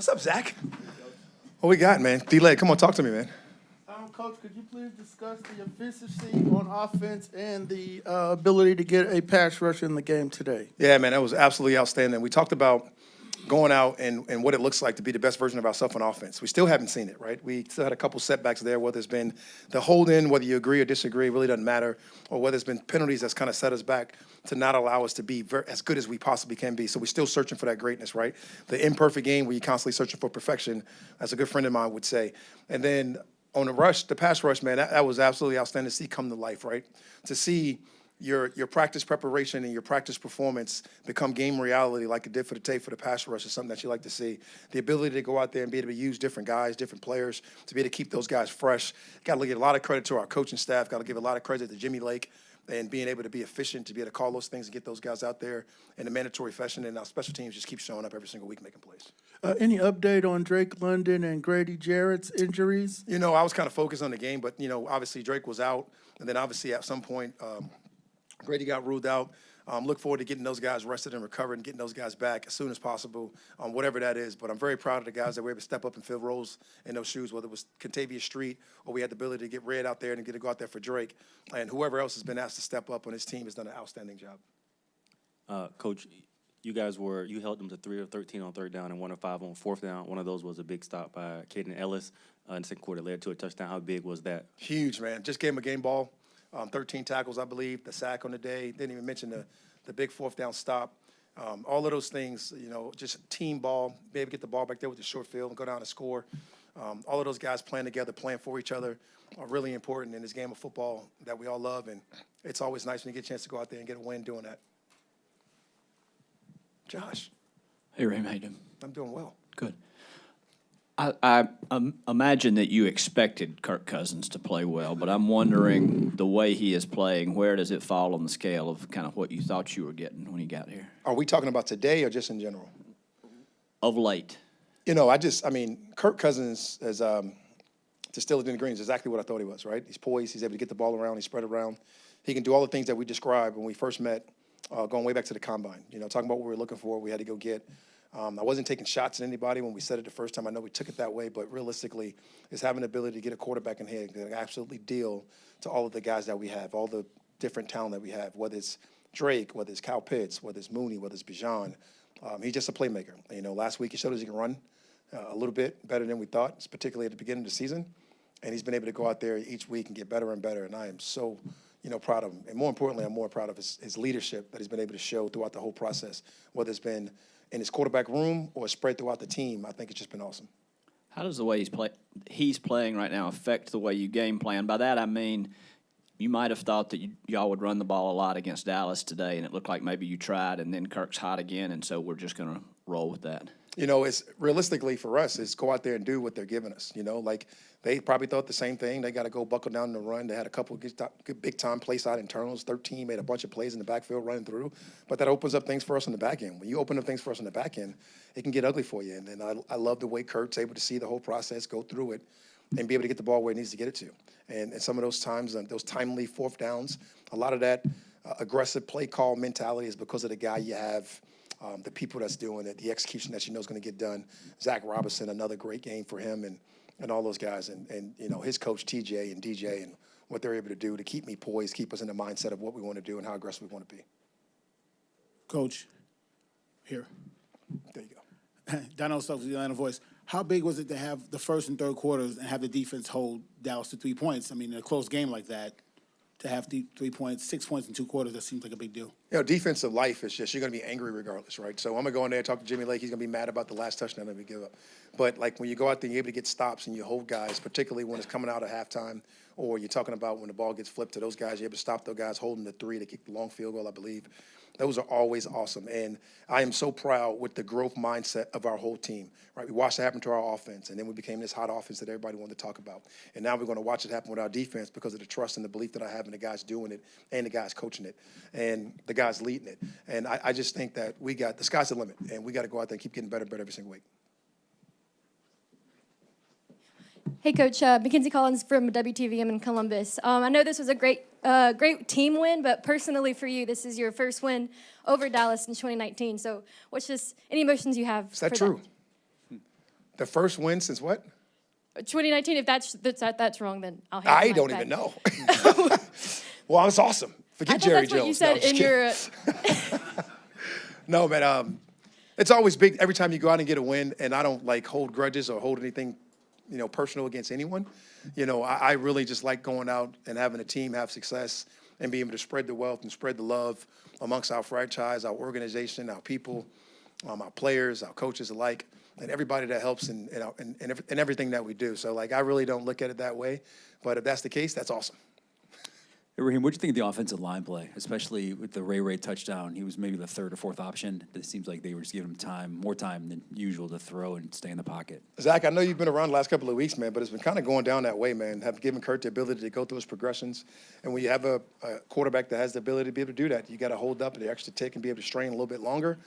What's up, Zach? What we got, man? D-Leg, come on, talk to me, man. Coach, could you please discuss the efficiency on offense and the ability to get a pass rush in the game today? Yeah, man, that was absolutely outstanding. We talked about going out and what it looks like to be the best version of ourselves on offense. We still haven't seen it, right? We still had a couple setbacks there, whether it's been the hold-in, whether you agree or disagree, it really doesn't matter, or whether it's been penalties that's kind of set us back to not allow us to be as good as we possibly can be. So we're still searching for that greatness, right? The imperfect game where you're constantly searching for perfection, as a good friend of mine would say. And then on the rush, the pass rush, man, that was absolutely outstanding to see come to life, right? To see your practice preparation and your practice performance become game reality like it did for the tape for the pass rush is something that you like to see. The ability to go out there and be able to use different guys, different players, to be able to keep those guys fresh. Got to give a lot of credit to our coaching staff. Got to give a lot of credit to Jimmy Lake and being able to be efficient, to be able to call those things and get those guys out there in a mandatory fashion. And our special teams just keep showing up every single week making plays. Any update on Drake London and Grady Jarrett's injuries? You know, I was kind of focused on the game, but, obviously Drake was out. And then obviously at some point, Grady got ruled out. Look forward to getting those guys rested and recovered and getting those guys back as soon as possible, whatever that is. But I'm very proud of the guys that were able to step up and fill roles in those shoes, whether it was Contavious Street or we had the ability to get Red out there and get to go out there for Drake. And whoever else has been asked to step up on his team has done an outstanding job. Coach, you held them to 3 of 13 on third down and 1 of 5 on fourth down. One of those was a big stop by Caden Ellis in the second quarter, led to a touchdown. How big was that? Huge, man. Just gave him a game ball. 13 tackles, I believe, the sack on the day. Didn't even mention the big fourth down stop. All of those things, just team ball, be able to get the ball back there with the short field and go down and score. All of those guys playing together, playing for each other are really important in this game of football that we all love. And it's always nice when you get a chance to go out there and get a win doing that. Josh. Hey, Raheem, how you doing? I'm doing well. Good. I imagine that you expected Kirk Cousins to play well, but I'm wondering the way he is playing, where does it fall on the scale of kind of what you thought you were getting when you got here? Are we talking about today or just in general? Of late. Kirk Cousins is to steal it in the greens, exactly what I thought he was, right? He's poised, he's able to get the ball around, he's spread around. He can do all the things that we described when we first met, going way back to the combine. Talking about what we were looking for, we had to go get. I wasn't taking shots at anybody when we said it the first time. I know we took it that way, but realistically, it's having the ability to get a quarterback in here that can absolutely deal to all of the guys that we have, all the different talent that we have, whether it's Drake, whether it's Kyle Pitts, whether it's Mooney, whether it's Bijan. He's just a playmaker. Last week he showed us he can run a little bit better than we thought, particularly at the beginning of the season. And he's been able to go out there each week and get better and better. And I am so, proud of him. And more importantly, I'm more proud of his leadership that he's been able to show throughout the whole process, whether it's been in his quarterback room or spread throughout the team. I think it's just been awesome. How does the way he's playing right now affect the way you game plan? By that I mean, you might have thought that y'all would run the ball a lot against Dallas today, and it looked like maybe you tried, and then Kirk's hot again, and so we're just going to roll with that. It's realistically for us, is go out there and do what they're giving us. Like they probably thought the same thing. They got to go buckle down in the run. They had a couple good big-time play-side internals. 13 made a bunch of plays in the backfield running through. But that opens up things for us on the back end. When you open up things for us on the back end, it can get ugly for you. And then I love the way Kurt's able to see the whole process, go through it, and be able to get the ball where it needs to get it to. And some of those times, those timely fourth downs, a lot of that aggressive play call mentality is because of the guy you have, the people that's doing it, the execution that is going to get done. Zach Robinson, another great game for him and all those guys. And his coach, TJ and DJ, and what they're able to do to keep me poised, keep us in the mindset of what we want to do and how aggressive we want to be. Coach, here. There you go. Donald Stokes, the Atlanta Voice. How big was it to have the first and third quarters and have the defense hold Dallas to 3 points? In a close game like that, to have 3 points, 6 points in 2 quarters, that seems like a big deal. Defensive life is just, you're going to be angry regardless, right? So I'm going to go in there and talk to Jimmy Lake. He's going to be mad about the last touchdown that we give up. But, when you go out there and you're able to get stops and you hold guys, particularly when it's coming out of halftime, or you're talking about when the ball gets flipped to those guys, you're able to stop those guys holding the 3 to kick the long field goal, I believe. Those are always awesome. And I am so proud with the growth mindset of our whole team, right? We watched it happen to our offense, and then we became this hot offense that everybody wanted to talk about. And now we're going to watch it happen with our defense because of the trust and the belief that I have in the guys doing it and the guys coaching it and the guys leading it. And I just think that the sky's the limit, and we got to go out there and keep getting better and better every single week. Hey, Coach. Mackenzie Collins from WTVM in Columbus. I know this was a great team win, but personally for you, this is your first win over Dallas in 2019. So what's just any emotions you have? Is that true? The first win since what? 2019. If that's wrong, then I'll hand I the mic don't back. even know. Well, it's awesome. I Forget thought Jerry that's what you Jones. No, said I'm just in kidding. your. No, man. It's always big every time you go out and get a win, and I don't like hold grudges or hold anything, personal against anyone. I really just like going out and having a team have success and being able to spread the wealth and spread the love amongst our franchise, our organization, our people, our players, our coaches alike, and everybody that helps in everything that we do. So, I really don't look at it that way. But if that's the case, that's awesome. Hey, Raheem, what do you think of the offensive line play, especially with the Ray touchdown? He was maybe the third or fourth option. It seems like they were just giving him more time than usual to throw and stay in the pocket. Zach, I know you've been around the last couple of weeks, man, but it's been kind of going down that way, man. Have given Kurt the ability to go through his progressions. And when you have a quarterback that has the ability to be able to do that, you got to hold up the extra tick and be able to strain a little bit longer.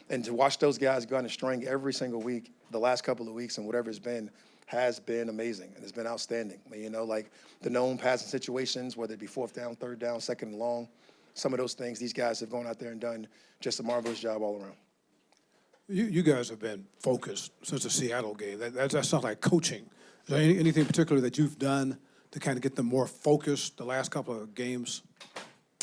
And to watch those guys go out and string every single week, the last couple of weeks and whatever it's been, has been amazing, and it's been outstanding. The known passing situations, whether it be fourth down, third down, second and long, some of those things, these guys have gone out there and done just a marvelous job all around. You guys have been focused since the Seattle game. That sounds like coaching. Is there anything particular that you've done to kind of get them more focused the last couple of games?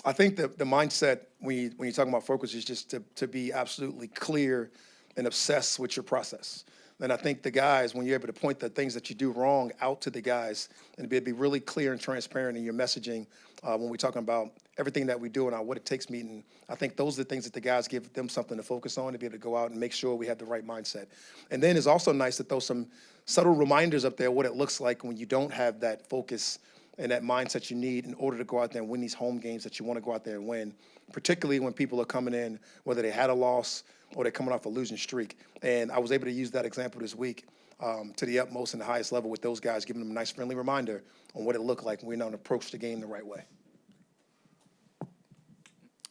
I think the mindset when you're talking about focus is just to be absolutely clear and obsessed with your process. And I think the guys, when you're able to point the things that you do wrong out to the guys and be really clear and transparent in your messaging when we're talking about everything that we do in our What It Takes meeting, I think those are the things that the guys give them something to focus on to be able to go out and make sure we have the right mindset. And then it's also nice to throw some subtle reminders up there what it looks like when you don't have that focus and that mindset you need in order to go out there and win these home games that you want to go out there and win, particularly when people are coming in, whether they had a loss or they're coming off a losing streak. And I was able to use that example this week to the utmost and the highest level with those guys, giving them a nice friendly reminder on what it looked like when we know to approach the game the right way.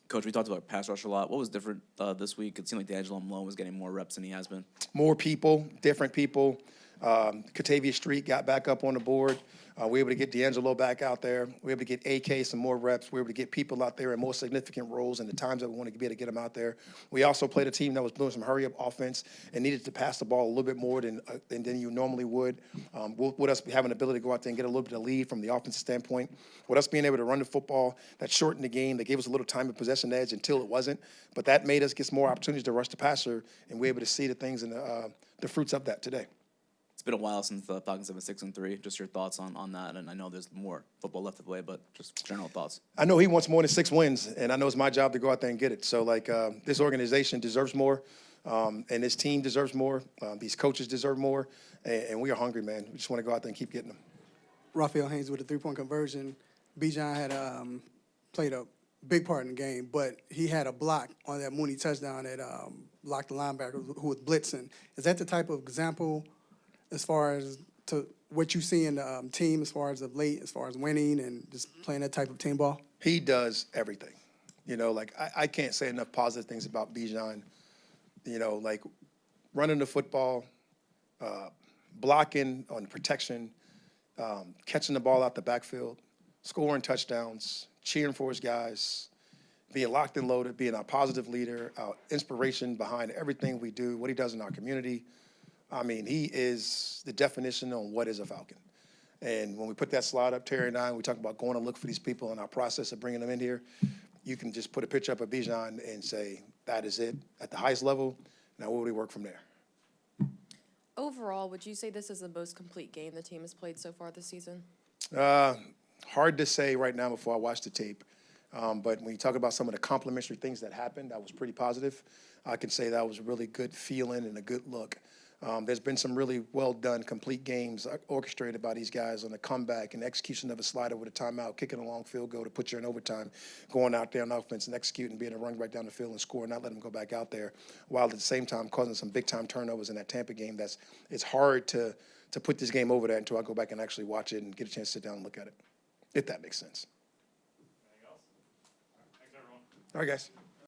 Coach, we talked about pass rush a lot. What was different this week? It seemed like D'Angelo Malone was getting more reps than he has been. More people, different people. Catavia Street got back up on the board. We were able to get D'Angelo back out there. We were able to get AK some more reps. We were able to get people out there in more significant roles and the times that we wanted to be able to get them out there. We also played a team that was doing some hurry-up offense and needed to pass the ball a little bit more than you normally would. With us having the ability to go out there and get a little bit of lead from the offensive standpoint, with us being able to run the football, that shortened the game, that gave us a little time of possession edge until it wasn't. But that made us get some more opportunities to rush the passer, and we were able to see the things and the fruits of that today. It's been a while since the Falcons have been 6-3. Just your thoughts on that, and I know there's more football left to play, but just general thoughts. I know he wants more than 6 wins, and I know it's my job to go out there and get it. So, this organization deserves more, and this team deserves more. These coaches deserve more, and we are hungry, man. We just want to go out there and keep getting them. Raphael Haynes with a three-point conversion. Bijan had played a big part in the game, but he had a block on that Mooney touchdown that blocked the linebacker who was blitzing. Is that the type of example as far as to what you see in the team as far as of late, as far as winning and just playing that type of team ball? He does everything. I can't say enough positive things about Bijan. Running the football, blocking on protection, catching the ball out the backfield, scoring touchdowns, cheering for his guys, being locked and loaded, being our positive leader, our inspiration behind everything we do, what he does in our community. I mean, he is the definition on what is a Falcon. And when we put that slide up, Terry and I, we talk about going to look for these people in our process of bringing them in here. You can just put a picture up of Bijan and say, that is it at the highest level. Now, where would we work from there? Overall, would you say this is the most complete game the team has played so far this season? Hard to say right now before I watch the tape. But when you talk about some of the complimentary things that happened, that was pretty positive. I can say that was a really good feeling and a good look. There's been some really well-done, complete games orchestrated by these guys on the comeback and execution of a slide over the timeout, kicking a long field goal to put you in overtime, going out there on offense and executing, being able to run right down the field and score, not letting them go back out there, while at the same time causing some big-time turnovers in that Tampa game. It's hard to put this game over that until I go back and actually watch it and get a chance to sit down and look at it, if that makes sense. Anything else? All right, thanks, everyone. All right, guys.